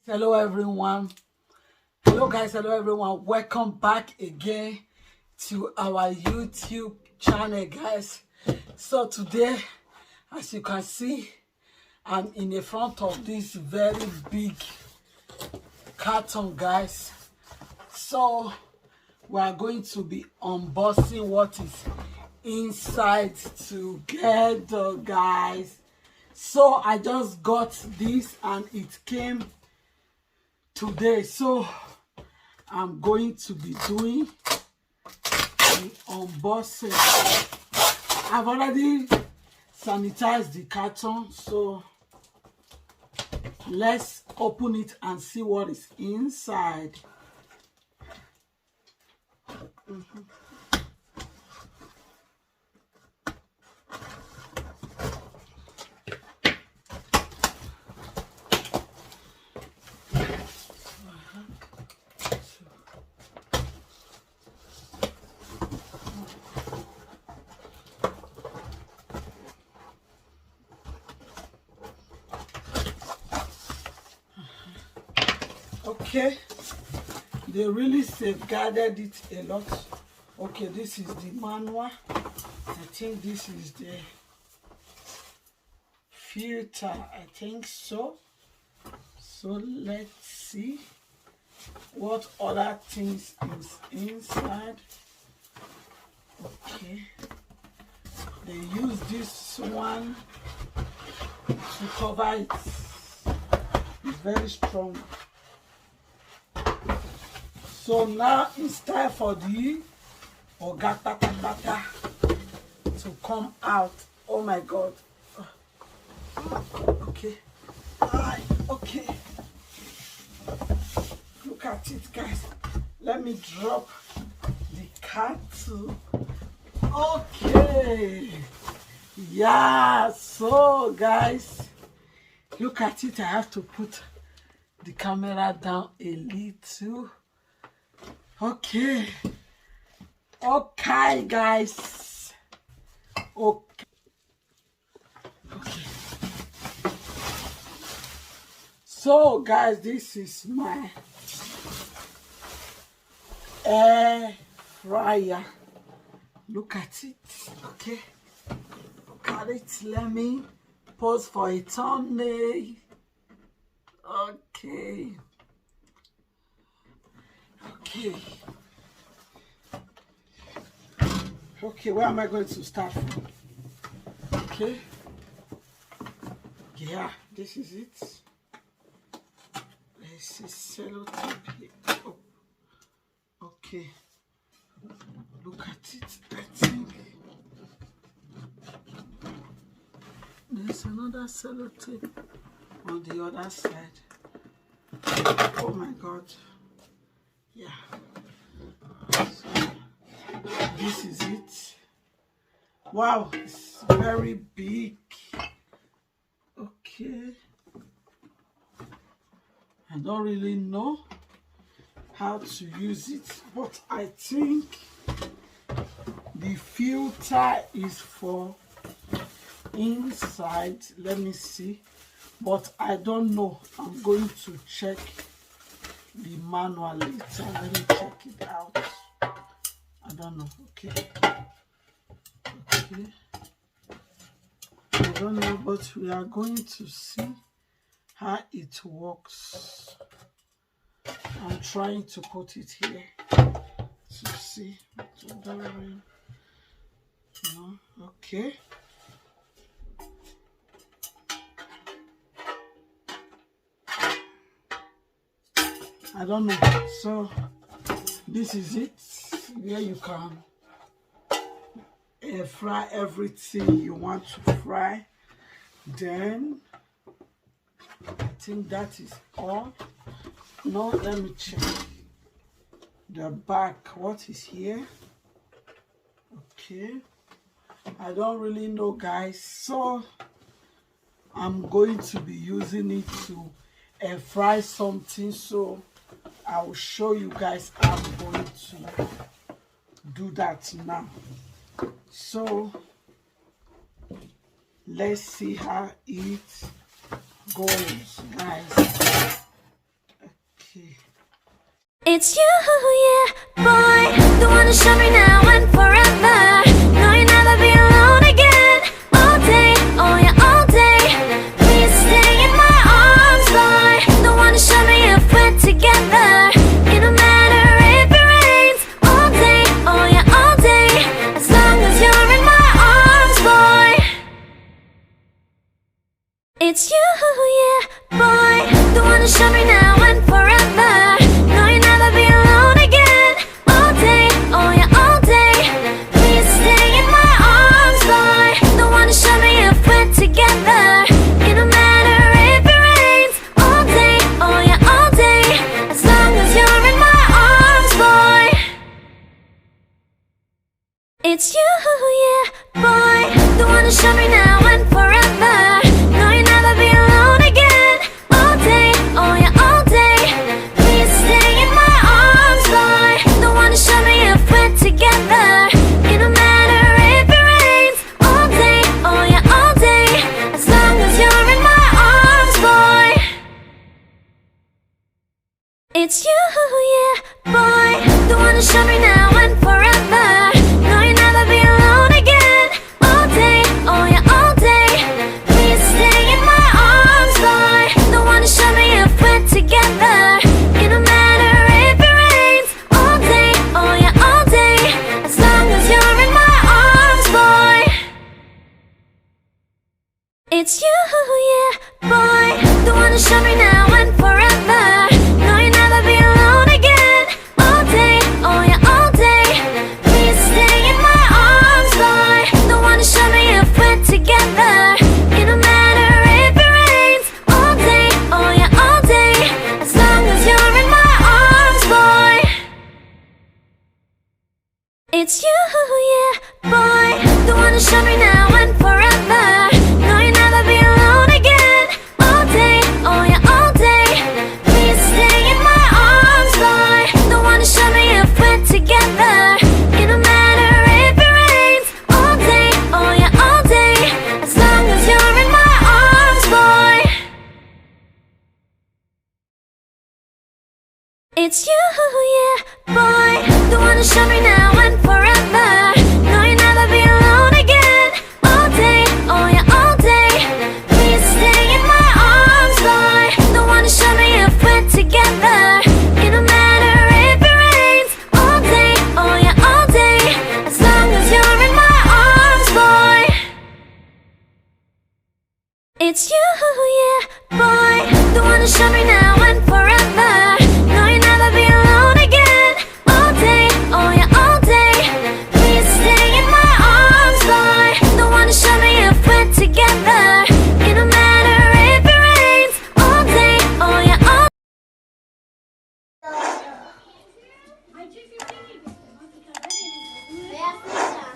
Hello everyone. Hello guys, hello everyone. Welcome back again to our YouTube channel, guys. So today, as you can see, I'm in the front of this very big carton, guys. So we are going to be unboxing what is inside together, guys. So I just got this and it came today, so I'm going to be doing the unboxing. I've already sanitized the carton, so let's open it and see what is inside. Okay, they really safeguarded it a lot. Okay, this is the manual. I think this is the filter. I think so. So let's see what other things is inside. Okay, they use this one to cover it. It's very strong. So now it's time for the Ogatata to come out. Oh my God. Okay. Okay. Look at it, guys. Let me drop the carton. Okay. Yeah, so guys, look at it. I have to put the camera down a little. Okay, guys. Okay. So guys, this is my air fryer. Look at it. Okay, look at it. Let me pause for a thumbnail. Okay. Okay, where am I going to start from? Okay. Yeah, this is it. This is sellotape here. Oh. Okay. Look at it. I think there's another sellotape on the other side. Oh my God. Yeah. So, this is it. Wow, it's very big. Okay. I don't really know how to use it, but I think the filter is for inside. Let me see. But I don't know. I'm going to check the manual later. Let me check it out. I don't know. Okay. I don't know, but we are going to see how it works. I'm trying to put it here to see. No. Okay. I don't know. So this is it, where you can air fry everything you want to fry. Then I think that is all. No, let me check the back. What is here? Okay, I don't really know, guys, so I'm going to be using it to air fry something. So I will show you guys how I'm going to do that now. So let's see how it goes, guys. It's you, yeah, boy. The one to show me now and forever. No, you'll never be alone again. All day, oh yeah, all day. Please stay in my arms, boy. The one to show me if we're together. It don't matter if it rains. All day, oh yeah, all day. As long as you're in my arms, boy. It's you, yeah, boy. The one to show me now and forever. No, you'll never be alone again. All day, oh yeah, all day. Please stay in my arms, boy. The one to show me if we're together. It don't matter if it rains. All day, oh yeah, all day. As long as you're in my arms, boy. It's you, yeah, boy. The one to show me now and forever. No, you'll never be alone again. All day, oh yeah, all day. Please stay in my arms, boy. The one to show me if we're together. It don't matter if it rains. All day, oh yeah, all day. As long as you're in my arms, boy. It's you, yeah, boy. The one to show me now and forever. No, you'll never be alone again. All day, oh yeah, all day. Please stay in my arms, boy. The one to show me if we're together. It don't matter if it rains. All day, oh yeah, all day. As long as you're in my arms, boy. It's you, yeah, boy. The one to show me now and forever. No, you'll never be alone again. All day, oh yeah, all day. Please stay in my arms, boy. The one to show me if we're together. It don't matter if it rains. All day, oh yeah, all day. As long as you're in my arms, boy. It's you, yeah, boy. The one to show me now and forever. No, you'll never be alone again. All day, oh yeah, all day. Please stay in my arms, boy. The one to show me if we're together. It don't matter if it rains. All day, oh yeah, all day. As long as you're in my arms, boy. It's you, yeah, boy. The one to show me now and forever. No, you'll never be alone again. All day, oh yeah, all day. Please stay in my arms, boy. The one to show me if we're together. It don't matter if it rains. All day, oh yeah, all day. As long as you're in my arms, boy. It's you, yeah, boy. The one to show me now